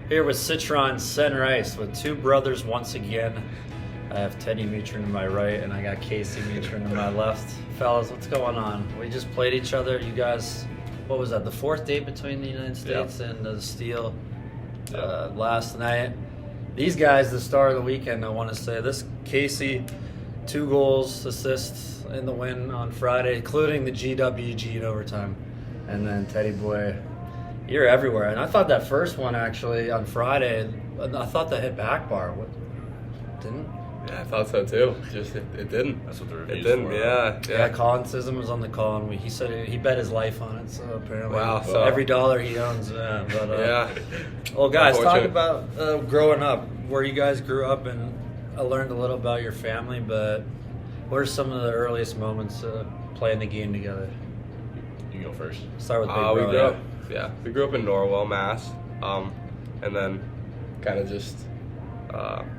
Here with Citron Center Ice with two brothers once again. I have Teddy Mutryn to my right, and I got Casey Mutryn to my left. Fellas, what's going on? We just played each other. You guys, what was that, the fourth date between the United States and the Steel last night? These guys, the star of the weekend, I want to say. This Casey, 2 goals, assists in the win on Friday, including the GWG in overtime. And then Teddy Boy, you're everywhere. And I thought that first one, actually, on Friday, I thought that hit back bar. What, didn't? Yeah, I thought so too. Just it didn't. That's what the reviews It didn't. were. Yeah. Colin Sism was on the call, and he said he bet his life on it. So apparently, Wow, so- every dollar he owns. But Yeah. well, guys, talk Unfortunate. about growing up, where you guys grew up, and I learned a little about your family. But what are some of the earliest moments playing the game together? You go first. Start with Big We Bro. grew up. Yeah, we grew up in Norwell, Mass. And then kind of just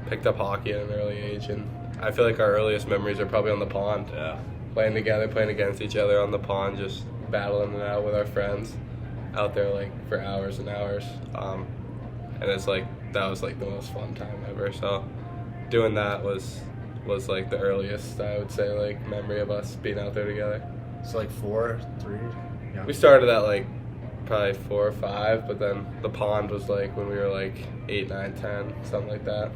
picked up hockey at an early age, and I feel like our earliest memories are probably on the pond. Yeah. Playing together, playing against each other on the pond, just battling it out with our friends out there like for hours and hours. And it's like that was like the most fun time ever. So doing that was like the earliest, I would say, like memory of us being out there together. It's like 4, 3. Yeah. We started at like probably 4 or 5, but then the pond was like when we were like 8, 9, 10, something like that.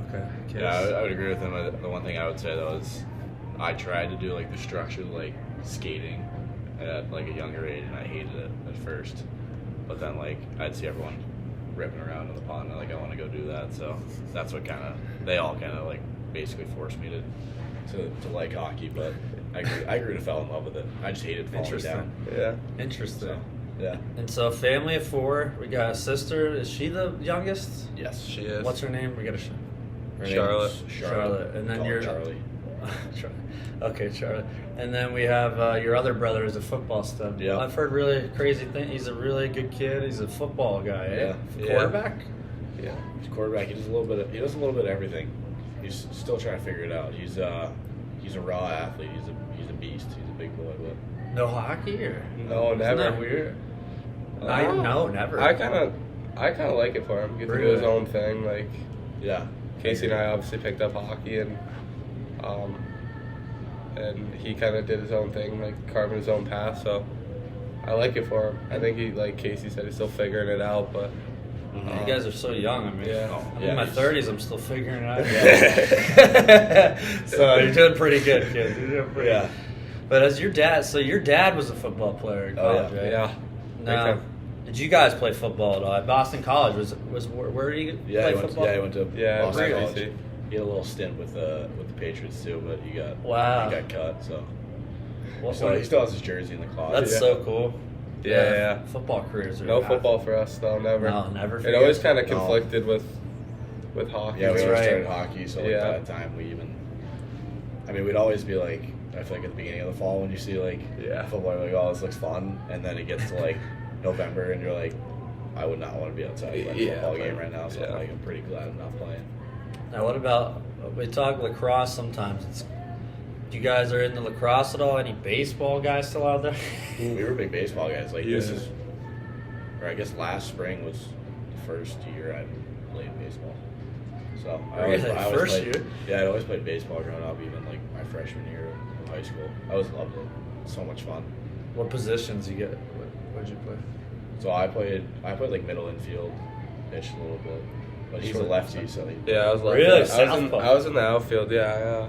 Okay. Yeah, I would agree with him. The one thing I would say though is I tried to do like the structured like skating at like a younger age, and I hated it at first. But then like I'd see everyone ripping around in the pond, and like I want to go do that. So that's what they all kind of like basically forced me to like hockey. But I grew to fall in love with it. I just hated falling down. Yeah. Interesting. So, yeah. And so, family of 4. We got a sister. Is she the youngest? Yes. She is. What's her name? We got a Her Charlotte. name's Charlotte. And then Call her you're Charlie. Okay, Charlotte. And then we have your other brother is a football stud. Yeah. I've heard really crazy things. He's a really good kid. He's a football guy. Eh? Yeah. Quarterback. Yeah. He's a quarterback. He does a little bit of everything. He's still trying to figure it out. He's a raw athlete. He's a beast. He's a big boy, but No hockey or No, Isn't never. that weird? No, never. I kind of like it for him. Get to do his own thing. Like yeah. Casey and I obviously picked up hockey, and he kind of did his own thing, like carving his own path. So I like it for him. I think he, like Casey said, he's still figuring it out. But You guys are so young. I mean, Yeah. I'm Yeah, in my he's- 30s. I'm still figuring it out. So you're doing pretty good, kid. You're doing pretty Yeah. good. But as your dad, so your dad was a football player in college, right? yeah. Now, Okay. did you guys play football at all? At Boston College was where did you Yeah, play he went. football? He went to Yeah, Boston right. College. He had a little stint with the Patriots too, but he got cut. So What- he still has his jersey in the closet. That's Yeah. so cool. Yeah. Football careers are No half- football for us though. Never. No, never. It always kind of No. conflicted with hockey. Yeah, we That's always right. started hockey, so like Yeah. by that time we'd always be like, I feel like at the beginning of the fall when you see like football, you're like, oh, this looks fun, and then it gets to like November, and you're like, I would not want to be outside playing a football game right now. So I'm pretty glad I'm not playing. Now, what about we talk lacrosse sometimes? You guys are into lacrosse at all? Any baseball guys still out there? We were big baseball guys. Like Yeah. this is, or I guess last spring was the first year I played baseball. So Really? First played, year? Yeah, I always played baseball growing up, even like my freshman year of high school. I always loved it. So much fun. What positions you get? What'd you play? So I played like middle infield, pitched a little bit, but he's a lefty, so he, Yeah, I was like, Really? I Southpaw? was in the outfield. Yeah.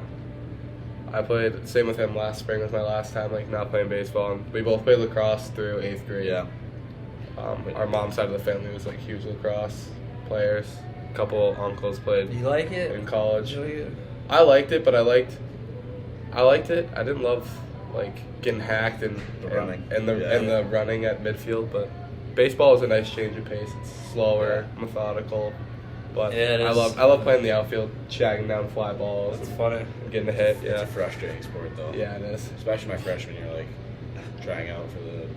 I played same with him last spring. Was my last time like not playing baseball, and we both played lacrosse through 8th grade. Yeah. Our mom's side of the family was like huge lacrosse players. A couple uncles played You like it? in college. Enjoy it? I liked it, but I liked it. I didn't love like getting hacked and The running. and the running at midfield. But baseball is a nice change of pace. It's slower, methodical. But Yeah, it I is. love playing the outfield, shagging down fly balls, That's and funny. getting a hit. It's Yeah, a frustrating sport though. yeah, it is. Especially my freshman year, like trying out for the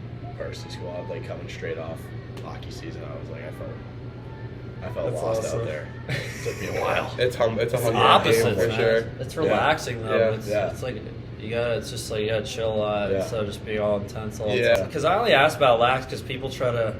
varsity squad, like coming straight off hockey season. I was like, I felt That's lost awesome. out there. It took me a while. It's a It's humbling opposite, game for man. sure. It's relaxing though. Yeah. But Yeah. it's like it's just like you gotta chill Yeah. instead of just being all intense all the Yeah. time. Because I only ask about lax because people try to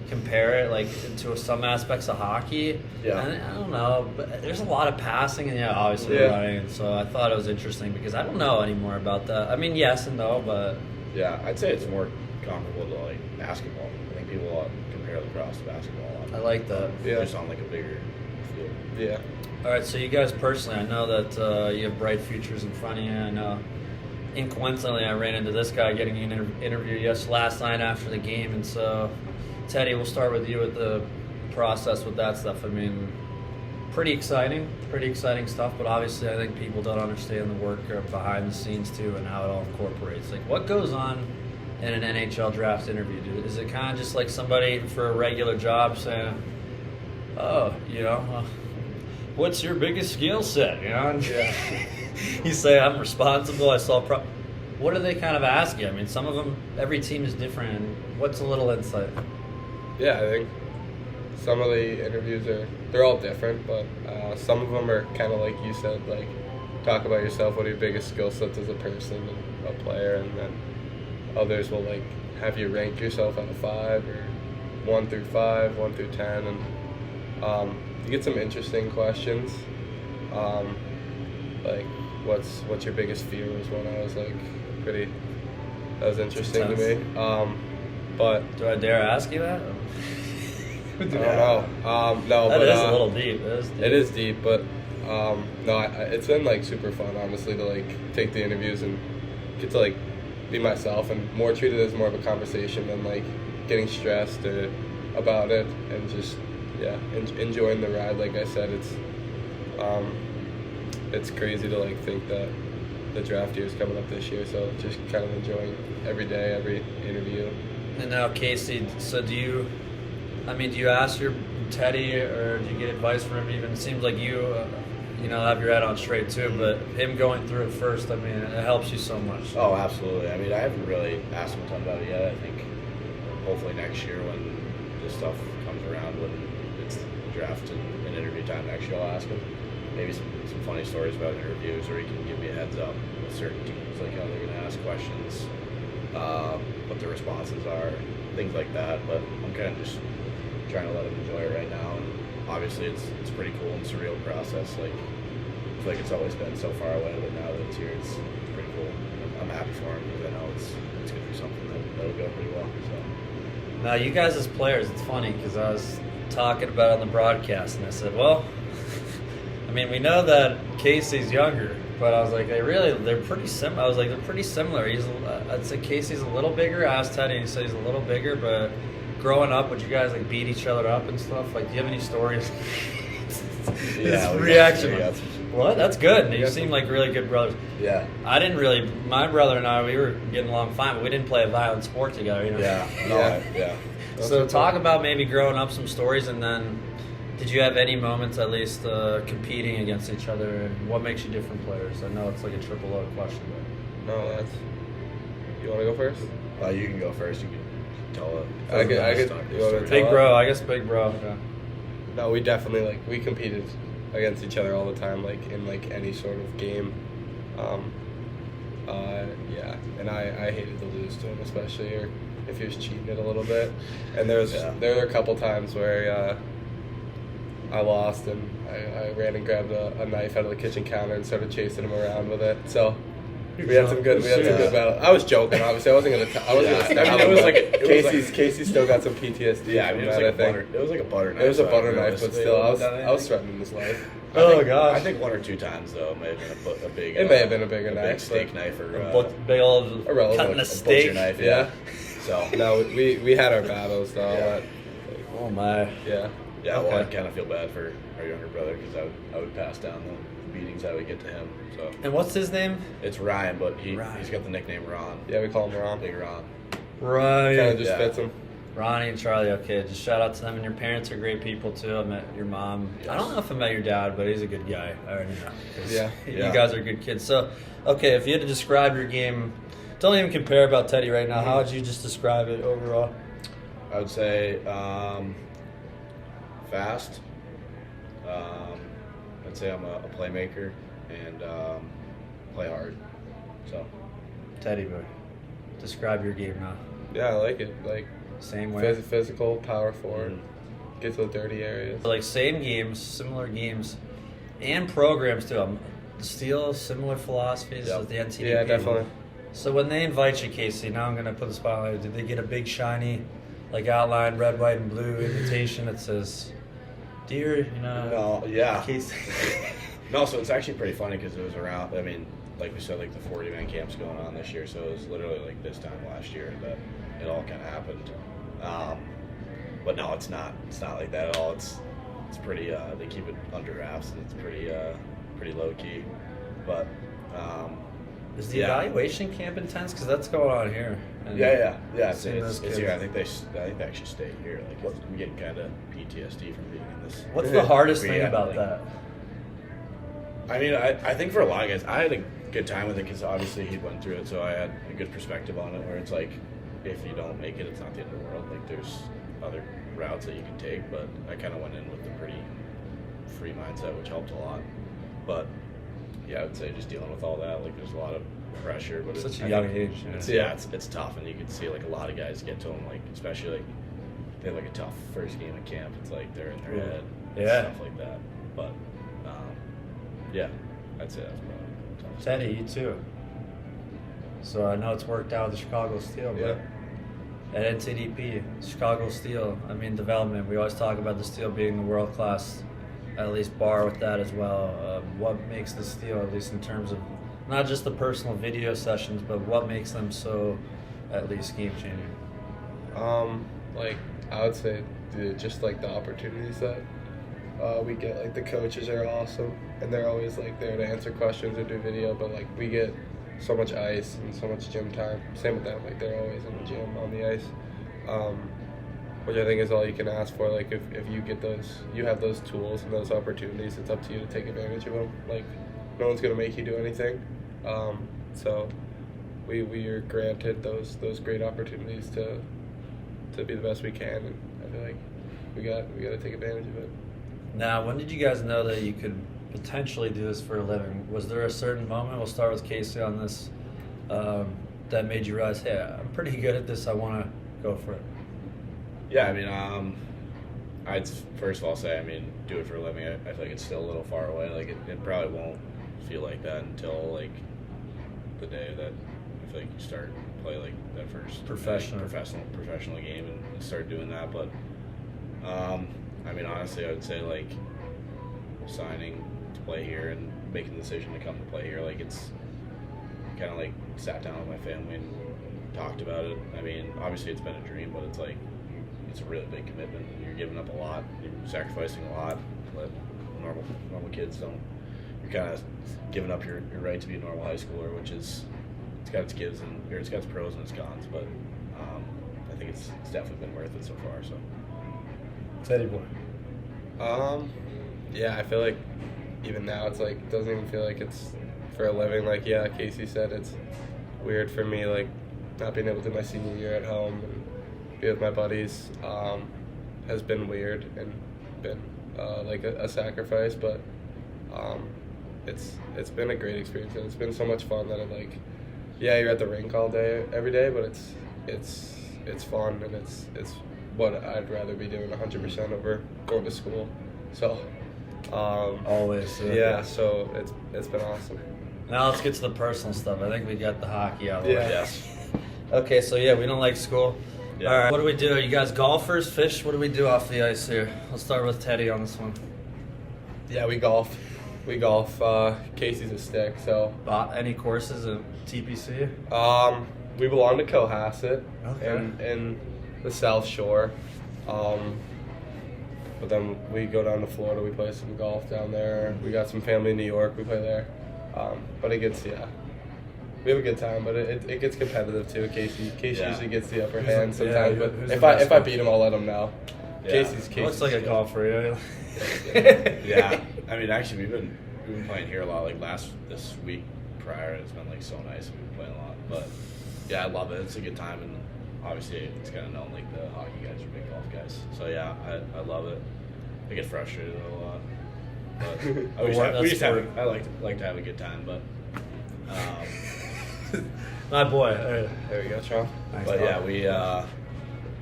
compare it like to some aspects of hockey. Yeah. And I don't know, but there's a lot of passing and obviously running. And so I thought it was interesting because I don't know anymore about that. I mean, yes and no, but Yeah, I'd say it's more comparable to like basketball. I think people compare lacrosse to basketball a lot. I like that. Yeah. Just on like a bigger field. Yeah. All right, so you guys personally, I know that you have bright futures in front of you. I know, coincidentally, I ran into this guy getting an interview last night after the game. And so, Teddy, we'll start with you with the process with that stuff. I mean, pretty exciting stuff. But obviously, I think people don't understand the work behind the scenes too and how it all incorporates. Like, what goes on in an NHL draft interview? Dude? Is it kind of just like somebody for a regular job saying, "Oh, what's your biggest skill set?" And you say, "I'm responsible. I solve problems." What do they kind of ask you? I mean, some of them, every team is different. And what's a little insight? Yeah, I think some of the interviews they're all different, but some of them are kind of like you said, like talk about yourself, what are your biggest skill sets as a person and a player, and then others will like have you rank yourself out of 5 or 1 through 5, 1 through 10, and you get some interesting questions. Like what's your biggest fear was one I was like that was interesting to me. But Do I dare ask you that? I don't know. No, That but is a little deep. it is deep, but no, it's been like super fun, honestly, to like take the interviews and get to like be myself and more treat it as more of a conversation than like getting stressed or about it, and just enjoying the ride. Like I said, it's crazy to like think that the draft year is coming up this year, so just kind of enjoying every day, every interview. And now, Casey, so do you ask your Teddy, or do you get advice from him? Even it seems like you have your head on straight too, but him going through it first, I mean, it helps you so much. Oh, absolutely. I mean, I haven't really asked him a ton about it yet. I think hopefully next year when this stuff comes around, when it's draft and interview time next year, I'll ask him maybe some funny stories about interviews, or he can give me a heads up with certain teams, like how they're going to ask questions, what the responses are, things like that. But I'm kind of just trying to let him enjoy it right now. And obviously, it's pretty cool and surreal process. Like, I feel like it's always been so far away, but now that it's here, it's pretty cool. I'm happy for him because I know it's going to be something that'll go pretty well. So. Now, you guys as players, it's funny because I was talking about it on the broadcast, and I said, well, I mean, we know that Casey's younger, but I was like, they're pretty similar. I was like, they're pretty similar. I'd say Casey's a little bigger. I asked Teddy, and he said he's a little bigger, but growing up, would you guys like beat each other up and stuff? Like, do you have any stories? Yeah, His reaction. Yeah, What? That's good. You seem like really good brothers. yeah. My brother and I, we were getting along fine, but we didn't play a violent sport together, Yeah. No, yeah. So talk about maybe growing up, some stories, and then did you have any moments at least competing against each other, and what makes you different players? I know it's like a triple load question, but No, you want to go first? You can go first. You can tell it. I could. You want to big bro, I guess big bro. Yeah. No, we definitely we competed against each other all the time, like in like any sort of game. And I hated to lose to him, especially or if he was cheating it a little bit. And there were a couple times where I lost, and I ran and grabbed a knife out of the kitchen counter and started chasing him around with it. So we had some good battles. I was joking, obviously. I wasn't gonna. It was like Casey still got some PTSD. Yeah, I mean, it was like a butter knife. It was a butter knife, but still, I was threatening his life. I think 1 or 2 times though it may have been a big. It may have been a bigger knife, big steak knife or big old cutting a steak. butcher knife. Yeah. So no, we had our battles though. Yeah. Oh my. Yeah. Yeah. Okay. Well, I kind of feel bad for our younger brother because I would pass down the beatings I would get to him. So And what's his name? it's Ryan, but he's Ryan. got the nickname Ron. Yeah, we call him Ron. Big Ron. Ryan. Kind of just Yeah. fits him. Ronnie and Charlie, okay, just shout out to them. And your parents are great people too. I met your mom. Yes. I don't know if I met your dad, but he's a good guy. I already know. 'Cause Yeah. You Yeah. guys are good kids. So, okay, if you had to describe your game, don't even compare about Teddy right now. How would you just describe it overall? I would say fast. I'd say I'm a playmaker and play hard. So Teddy boy, describe your game now. Yeah, I like it. Like Same way. Physical, power forward, get to the dirty areas. Like same games, similar games, and programs too. Steel, similar philosophies with the NTDP. Yeah, definitely. So when they invite you, Casey, now I'm gonna put the spotlight. Did they get a big shiny, like outline red, white, and blue invitation that says, "Dear," you know? No, yeah. Casey. No, so it's actually pretty funny because it was around. I mean, like we said, like the 40-man camp's going on this year, so it was literally like this time last year that it all kind of happened. But no, it's not. It's not like that at all. It's pretty. They keep it under wraps, and it's pretty low key. But Is the evaluation camp intense? Because that's going on here. And yeah. It's those kids. here. I think they actually stay here. Like I'm getting kind of PTSD from being in this. What's the hardest thing Yeah, about like, that? I mean, I think for a lot of guys, I had a good time with it because obviously he went through it, so I had a good perspective on it. Where it's like, if you don't make it, it's not the end of the world. Like there's other routes that you can take, but I kind of went in with a pretty free mindset, which helped a lot. But yeah, I would say just dealing with all that, like there's a lot of pressure. But Such a young age. It's tough, and you can see like a lot of guys get to them, like especially like they have like a tough first game of camp. It's like they're in their head, and stuff like that. But yeah, I'd say that's about tough. Teddy, you too. So I know it's worked out with the Chicago Steel, but at NTDP, Chicago Steel, I mean development, we always talk about the Steel being the world class, at least bar with that as well. What makes the Steel, at least in terms of not just the personal video sessions, but what makes them so at least game changing? Like I would say, just like the opportunities that we get. Like the coaches are awesome, and they're always like there to answer questions or do video. But like we get so much ice and so much gym time. Same with them. Like they're always in the gym on the ice, which I think is all you can ask for. Like if you get those, you have those tools and those opportunities. It's up to you to take advantage of them. Like no one's gonna make you do anything. So we are granted those great opportunities to be the best we can, and I feel like we got to take advantage of it. Now, when did you guys know that you could potentially do this for a living? Was there a certain moment, we'll start with Casey on this, that made you realize, hey, I'm pretty good at this, I want to go for it? Yeah, I mean, I'd first of all say, I mean, do it for a living. I feel like it's still a little far away. Like it probably won't feel like that until like the day that I feel like you start play like that first professional game and start doing that. But I mean, honestly, I would say like signing to play here and making the decision to come to play here, like it's kind of like sat down with my family and talked about it. I mean, obviously it's been a dream, but it's like it's a really big commitment. You're giving up a lot. You're sacrificing a lot. But normal kids don't. You're kind of giving up your right to be a normal high schooler, which is it's got its gives and or it's got its pros and its cons. But I think it's definitely been worth it so far. So, Teddy boy. Yeah, I feel like even now it's like it doesn't even feel like it's for a living. Like yeah, Casey said it's weird for me like not being able to do my senior year at home and be with my buddies has been weird and been like a sacrifice, but it's been a great experience and it's been so much fun that I'm like, yeah, you're at the rink all day every day, but it's fun and it's what I'd rather be doing 100% over going to school. So Always. yeah, so it's been awesome. Now let's get to the personal stuff. I think we got the hockey out of the way. yes. Okay, so yeah, we don't like school. Yeah. All right, what do we do? Are you guys golfers, fish? What do we do off the ice here? Let's start with Teddy on this one. Yeah, we golf. Casey's a stick, so Any courses at TPC? we belong to Cohasset Okay. in the South Shore. But then we go down to Florida, we play some golf down there. We got some family in New York, we play there. But it gets, we have a good time, but it gets competitive too. Casey usually gets the upper hand sometimes, but who's if the I best beat him, I'll let him know. Yeah. Casey's Looks like a good. golfer, yeah. Yeah, I mean, actually, we've been playing here a lot. Like this week prior, it's been like so nice. We've been playing a lot, but yeah, I love it. It's a good time, and obviously, it's kind of known like the hockey guys are big golf guys. So yeah, I love it. I get frustrated a lot, but I like to have a good time. But My boy. There you go, Sean. Nice but dog. yeah,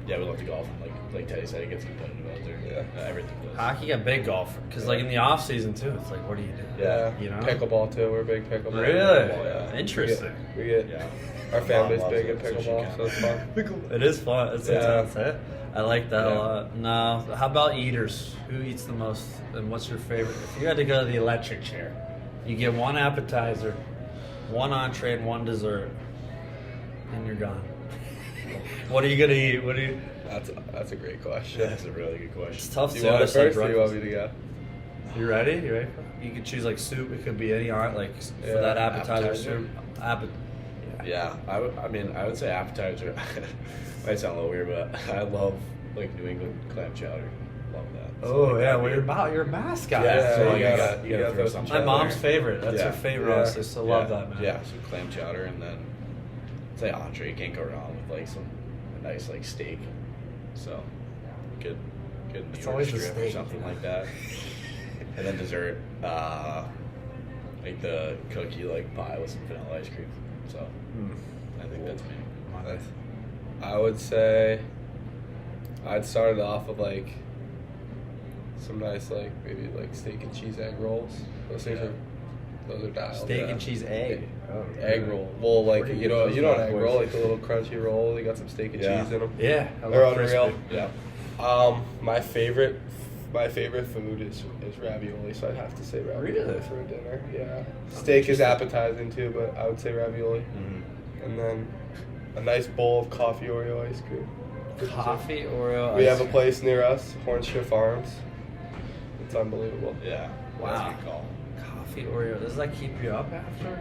Yeah, we love to golf. And like Teddy said, it gets competitive out there. Yeah. Everything does. Hockey got big golf because like in the off season too. It's like, what do you do? Yeah. You know? Pickleball too. We're big pickleball. Really? Yeah. Interesting. We get Yeah. our family's Mom big loves in it, so she pickleball, can. so it's fun. It is fun. It's Yeah. intense, eh? I like that a Yeah. lot. No, how about eaters? Who eats the most? And what's your favorite? If you had to go to the electric chair, you get one appetizer, one entree, and one dessert, and you're gone. What are you gonna eat? What do you? That's a great question. That's a really good question. It's tough Do to you want it it's like first, or do you want breakfast. me to go? You ready? You ready? You could choose like soup. It could be any art, like for Yeah, that appetizer, appetizer. soup. Yeah, I mean, I would say appetizer. Might sound a little weird, but I love like New England clam chowder. Love that. So, Oh like, yeah, that'd well be- you're a mascot. Yeah, so so you you gotta- got you gotta throw throw some some My chowder. mom's favorite. That's Yeah. her favorite. Yeah. I used to love Yeah, that, man. Yeah, some clam chowder, and then say entree. You can't go wrong with like a nice like steak. So good New It's York always the strip or steak, something you know? like that. And then dessert, like the cookie like pie with some vanilla ice cream. So Mm. I think that's me. That's- I would say I'd start it off with like some nice like maybe like steak and cheese egg rolls. Those things Yeah. those are dialed. Steak yeah. and cheese egg. Oh, Egg roll. Well, like Where do you you get know those you know an bad egg boys? roll, like the little crunchy roll. They got some steak and Yeah. cheese in them. Yeah, I They're love unreal. crispy. Yeah. My favorite food is ravioli, so I'd have to say ravioli Really? for a dinner. Yeah. Steak is appetizing too, but I would say ravioli. Mm-hmm. And then a nice bowl of coffee Oreo ice cream. for dessert. Coffee Oreo. We ice have a cream. place near us, Hornshirt Farms. It's unbelievable. Yeah. Wow. That's a good call. Coffee Oreo. Does that keep you up after?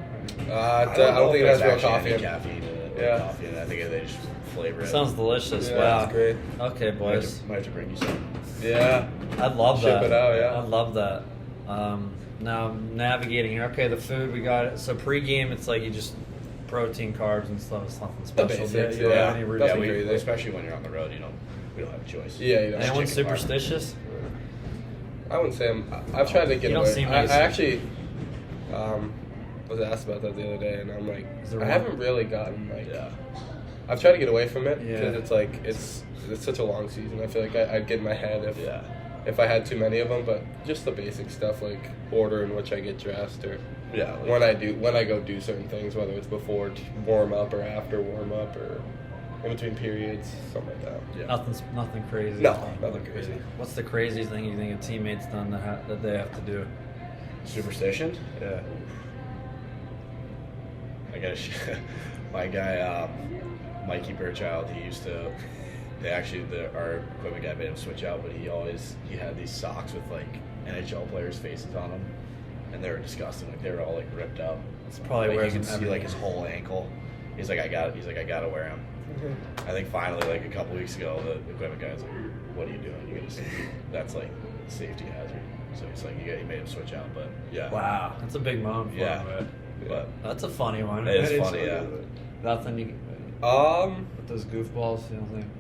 I don't don't think it has there's real actually coffee any in it. caffeine in it. Yeah. Coffee in it. I think they just flavor it. Sounds delicious. Yeah, wow. it's great. Okay, boys. Might have to bring you some. Yeah. I'd love Ship that. it out, yeah. I'd love that. Now navigating here. Okay, the food we got it. So pregame, it's like you just protein, carbs, and stuff. It's nothing special. basics, You don't have yeah. any Nothing routine? crazy. Especially when you're on the road, we don't have a choice. Yeah, you know. Anyone Chicken parm. superstitious? I wouldn't say I've tried to get You don't away. seem I like- actually was asked about that the other day, and I'm like, Is there I one? haven't really gotten like. Yeah. I've tried to get away from it because Yeah. it's like it's such a long season. I feel like I'd get in my head Yeah. if I had too many of them. But just the basic stuff like order in which I get dressed or Yeah. like- when I go do certain things, whether it's before warm up or after warm up or in between periods, something like that. Yeah. Nothing crazy. No, nothing crazy. What's the craziest thing you think a teammate's done that they have to do? Superstition? Yeah. I got my guy, Mikey Burchild, he used to. Our equipment guy made him switch out, but he had these socks with like NHL players' faces on them, and they were disgusting. Like they were all like ripped up. It's probably like, wears you could them see every- like his whole ankle. He's like, I gotta wear them. I think finally, like a couple weeks ago, the equipment guy's like, "What are you doing? You gotta that's like safety hazard." So he's like, he made him switch out, but yeah. Wow, that's a big moment for Yeah. him, right? But That's a funny one. it is funny, yeah. Nothing you with those goofballs, you know what I'm saying?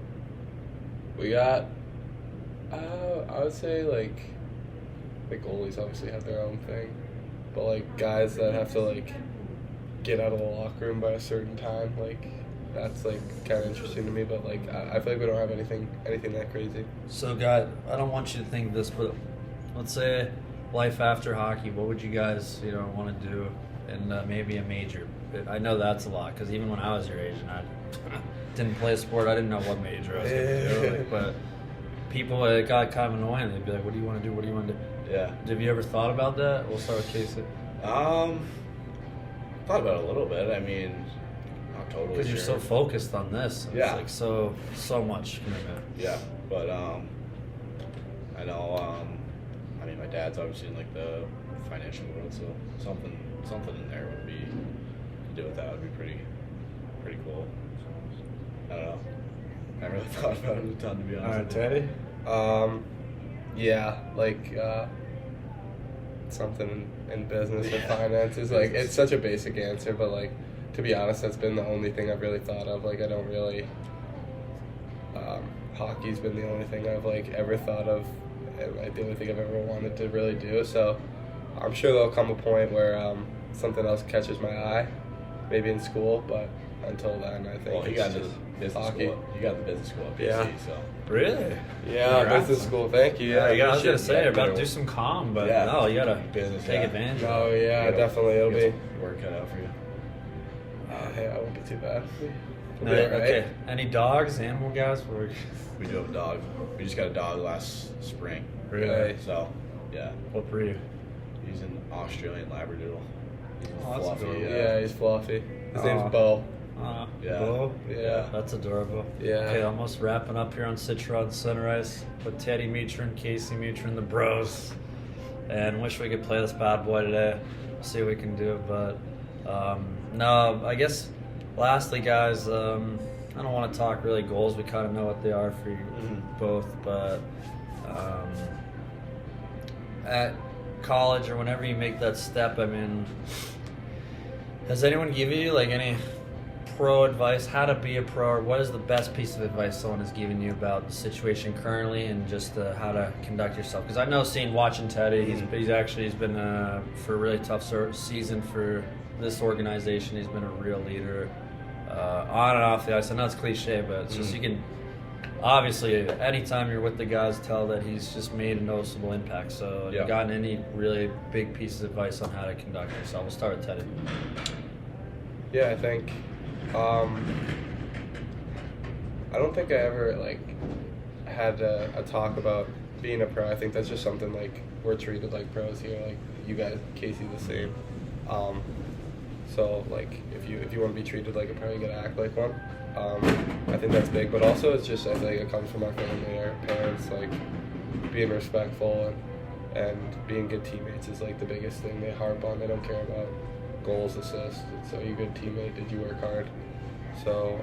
We got, I would say like goalies obviously have their own thing, but like guys that have to like get out of the locker room by a certain time, like that's like kind of interesting to me. But like I feel like we don't have anything that crazy. So, guys, I don't want you to think this, but let's say life after hockey. What would you guys, want to do in maybe a major? I know that's a lot because even when I was your age and I didn't play a sport, I didn't know what major I was going to do. Like, but people, it got kind of annoying. They'd be like, "What do you want to do? What do you want to do?" yeah. Have you ever thought about that? We'll start with Casey. Thought about it a little bit. I mean, not totally. Because you're so sure. focused on this. Yeah. It's like so much commitment. Yeah, but I know. I mean, my dad's obviously in like the financial world, so something in there would be to do with that would be pretty cool. I don't know. I never really thought about it a ton, to be honest. with you. Teddy? Yeah, like something in business or Yeah. finances. Like it's such a basic answer, but like to be honest, that's been the only thing I've really thought of. Like I don't really. Hockey's been the only thing I've like ever thought of, and like the only thing I've ever wanted to really do. So I'm sure there'll come a point where something else catches my eye, maybe in school. But until then. I think. Well, he it's got into just business hockey. school. He got the business school at BC, Yeah. so. Really? Yeah, Congrats. business school. Thank you. Yeah, Yeah, I was gonna say yeah, about better- do some calm, but Yeah. no, you gotta Business, take yeah. advantage. Oh of it. yeah, You know, definitely. It'll you be. got some work cut out for you. Hey, I won't be too bad. No, We'll be all right. okay. Any dogs, animal guys? We do have a dog. We just got a dog last spring. Really? So, yeah. What breed? He's an Australian Labradoodle. He's Oh, that's fluffy. adorable. Yeah, he's fluffy. His Aw. name's Bo. Yeah. Bo? Yeah. That's adorable. Yeah. Okay, almost wrapping up here on Citron Sunrise with Teddy Mutryn, Casey Mutryn, the bros. And wish we could play this bad boy today. See what we can do. But no, I guess lastly, guys, I don't want to talk really goals. We kind of know what they are for you both. But at college or whenever you make that step, I mean, has anyone given you like any pro advice, how to be a pro, or what is the best piece of advice someone has given you about the situation currently and just how to conduct yourself? Because I know, watching Teddy, he's been for a really tough season for this organization. He's been a real leader on and off the ice. I know it's cliche, but it's just you can obviously anytime you're with the guys, tell that he's just made a noticeable impact. So, have you gotten any really big pieces of advice on how to conduct yourself? We'll start with Teddy. Yeah, I think. I don't think I ever had a talk about being a pro. I think that's just something we're treated like pros here. Like you guys, Casey, the same. So if you want to be treated like a pro, you gotta act like one. I think that's big, but also it's just I think it comes from our family, our parents, being respectful and being good teammates is the biggest thing they harp on. They don't care about goals, assists. It's are you a good teammate? Did you work hard? So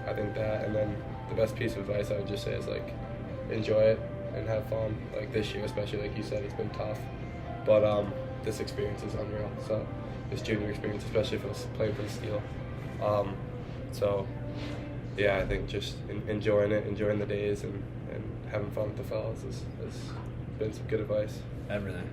I think that, and then the best piece of advice I would just say is enjoy it and have fun. This year, especially like you said, it's been tough, but this experience is unreal. So this junior experience, especially for playing for the Steel. So yeah, I think just enjoying it, enjoying the days, and having fun with the fellas has been some good advice. Everything.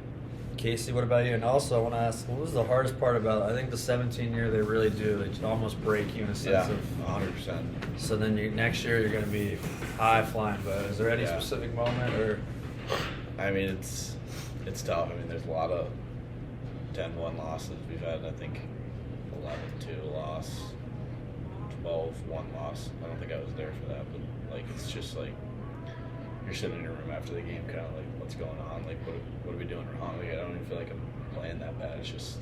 Casey, what about you? And also, I want to ask, what was the hardest part about it? I think the 17 year, they really do. They just almost break you in a sense of 100%. So then next year you're going to be high flying. But is there any Yeah. specific moment or? I mean, it's tough. I mean, there's a lot of 10-1 losses. We've had, I think, 11-2 loss, 12-1 loss. I don't think I was there for that, but it's just you're sitting in your room after the game, kind of what's going on? What are we doing wrong? I don't even feel like I'm playing that bad. It's just,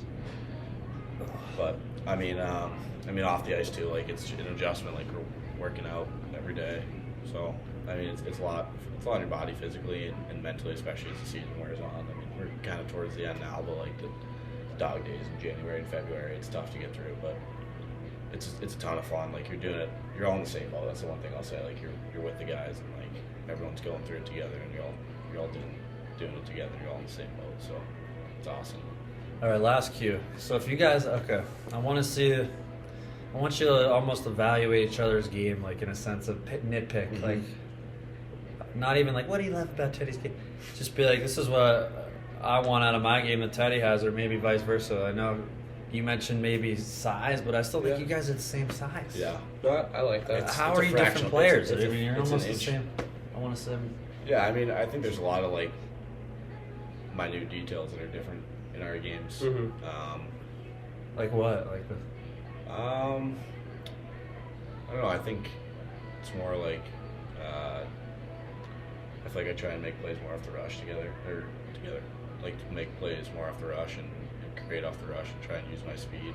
but I mean, off the ice too. It's an adjustment. We're working out every day, so I mean, it's a lot. It's a lot on your body physically and mentally, especially as the season wears on. I mean, we're kind of towards the end now, but the dog days in January and February, it's tough to get through, but it's a ton of fun. You're doing it. You're all in the same boat. That's the one thing I'll say. You're with the guys and everyone's going through it together, and you're all doing it together. You're all in the same boat, so it's awesome. All right, last cue. So if you guys, I want you to almost evaluate each other's game, in a sense of nitpick, not even what do you love about Teddy's game? Just be this is what I want out of my game that Teddy has, or maybe vice versa. I know you mentioned maybe size, but I still think you guys are the same size. Yeah. No, I like that. How it's are a you fractional- different players? it's a- I mean, you're it's an almost the inch. same. I want to say. Yeah, I mean, I think there's a lot of minute details that are different in our games. Like what? I don't know. I think it's more I feel I try and make plays more off the rush together. To make plays more off the rush and create off the rush and try and use my speed,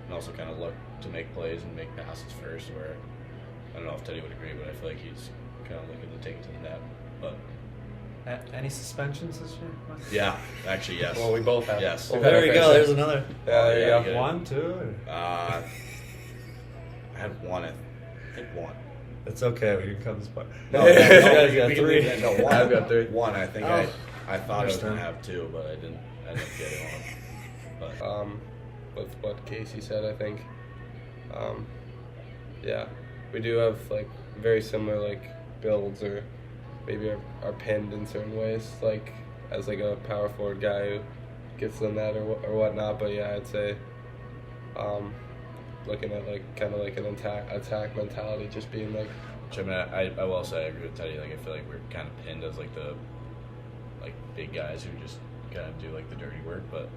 and also kind of look to make plays and make passes first. Where I don't know if Teddy would agree, but I feel he's kind of looking to take it to the net. But Any suspensions this year? yeah, actually yes. Well, we both have. Yes. Well, We've had there our you fair go. share. There's another. Yeah, there you Yeah, go. you got it. 1, 2. I had one. I think one. It's okay. We can cut this part. No, you no, guys got we can 3. leave that. No, one. I've got 3. One. I think Oh. I thought I was Understand. gonna have 2, but I didn't. I ended up getting one. But With what Casey said, I think, yeah, we do have very similar builds, or maybe are pinned in certain ways, as a power forward guy who gets the net or whatnot. But yeah, I'd say looking at like kind of like an attack mentality, just being like. Which, I mean, I will say I agree with Teddy. Like I feel like we're kind of pinned as like the big guys who just kind of do like the dirty work, but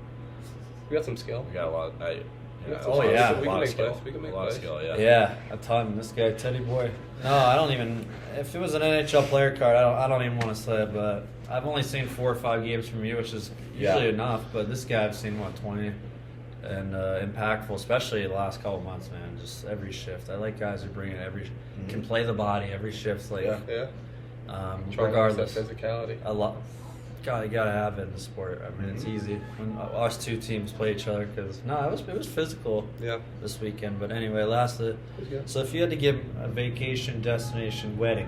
We got some skill. we got a lot. Oh, yeah. We a lot can of make skill. plays. We can make a lot of plays. skill. Yeah. Yeah, a ton. This guy, Teddy Boy. No, I don't even. If it was an NHL player card, I don't even want to say it. But I've only seen 4 or 5 games from you, which is usually Yeah. enough. But this guy, I've seen 20, and impactful, especially the last couple months, man. Just every shift. I like guys who bring in can play the body every shift. Like, Yeah. Yeah. Trying regardless. to use that physicality. I love. God, you gotta have it in the sport. I mean, it's easy when us two teams play each other because it was physical Yeah. this weekend. But anyway, lastly, It was good. so if you had to give a vacation destination wedding,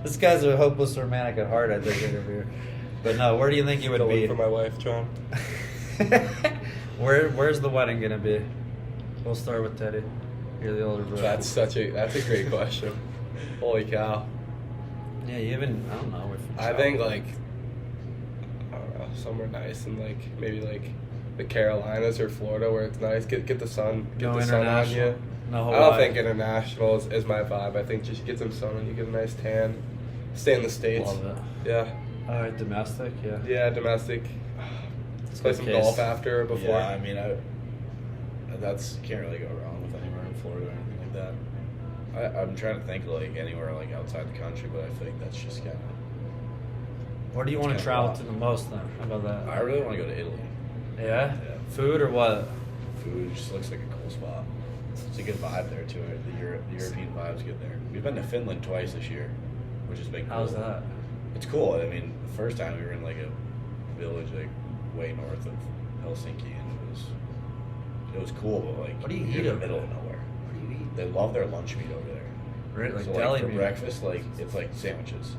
this guy's a hopeless romantic at heart, I think, right over here. But no, where do you think you would Go be? look for my wife, John. Where's the wedding gonna be? We'll start with Teddy. You're the older brother. That's a great question. Holy cow! Yeah, you even I don't know. I think like I don't know, somewhere nice and like maybe like the Carolinas or Florida where it's nice. Get the sun, no the sun on international. you. No I Hawaii. don't think international is my vibe. I think just get some sun and you get a nice tan. Stay in the States. Love it. Yeah. All right, domestic. Yeah. Yeah, domestic. It's a Play good some case. golf after or before. Yeah, I mean, that's can't really go wrong with anywhere in Florida or anything like that. I'm trying to think of like anywhere like outside the country, but I think that's just kind of. Where do you want to Kinda travel wild. to the most then? How about that? I really want to go to Italy. Yeah? Yeah. Food or what? Food just looks like a cool spot. It's a good vibe there too. The European vibe's good there. We've been to Finland twice this year, which has been cool. How's that? It's cool. I mean, the first time we were in like a village like way north of Helsinki, and it was cool. But like, What do you you're eat in the over middle there? of nowhere. What do you eat? They love their lunch meat over there. Right, like So deli for meat. breakfast, like it's like sandwiches,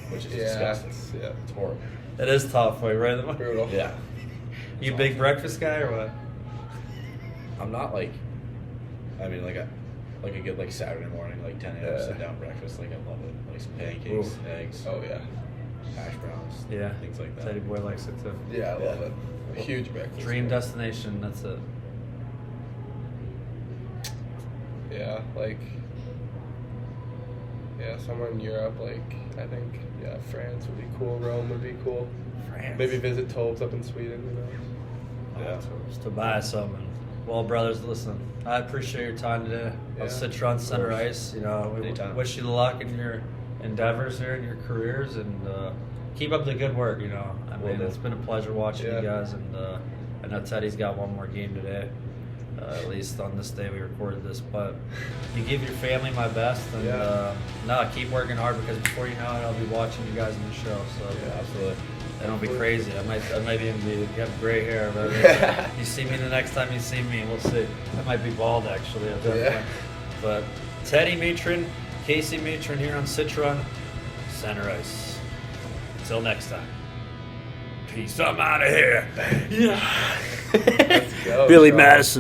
which is Yeah, disgusting. yeah. It's horrible. It is tough, like, right? Brutal. Yeah. You a big breakfast guy or what? I'm not like, I mean, like a good like Saturday morning, like 10 a.m. Yeah. sit down breakfast. Like I love it. Like some pancakes, Ooh. eggs, Oh yeah. hash browns, Yeah. things like that. Teddy Boy likes it too. Yeah, I love Yeah. it. A huge breakfast. Dream destination, that's it. Yeah, like somewhere in Europe. Like I think France would be cool. Rome would be cool. France. Maybe visit Tobes up in Sweden. Yeah. Just to buy something. Well, brothers, listen, I appreciate your time today Yeah, on Citron of Center course. Ice. You know, we Anytime. wish you the luck in your endeavors here in your careers, and keep up the good work. You know, I Will mean, do. it's been a pleasure watching Yeah. you guys, and I know Teddy's got one more game today. At least on this day we recorded this, but you give your family my best, and Yeah. no, keep working hard because before you know it, I'll be watching you guys in the show. So Yeah, absolutely. and it'll be crazy. I might even be. You have gray hair, but you see me the next time you see me, we'll see. I might be bald actually at that Yeah. point. But Teddy Mutryn, Casey Mutryn here on Citron Center Ice. Until next time. Peace. I'm out of here. Yeah. Let's go, Billy Sean. Madison.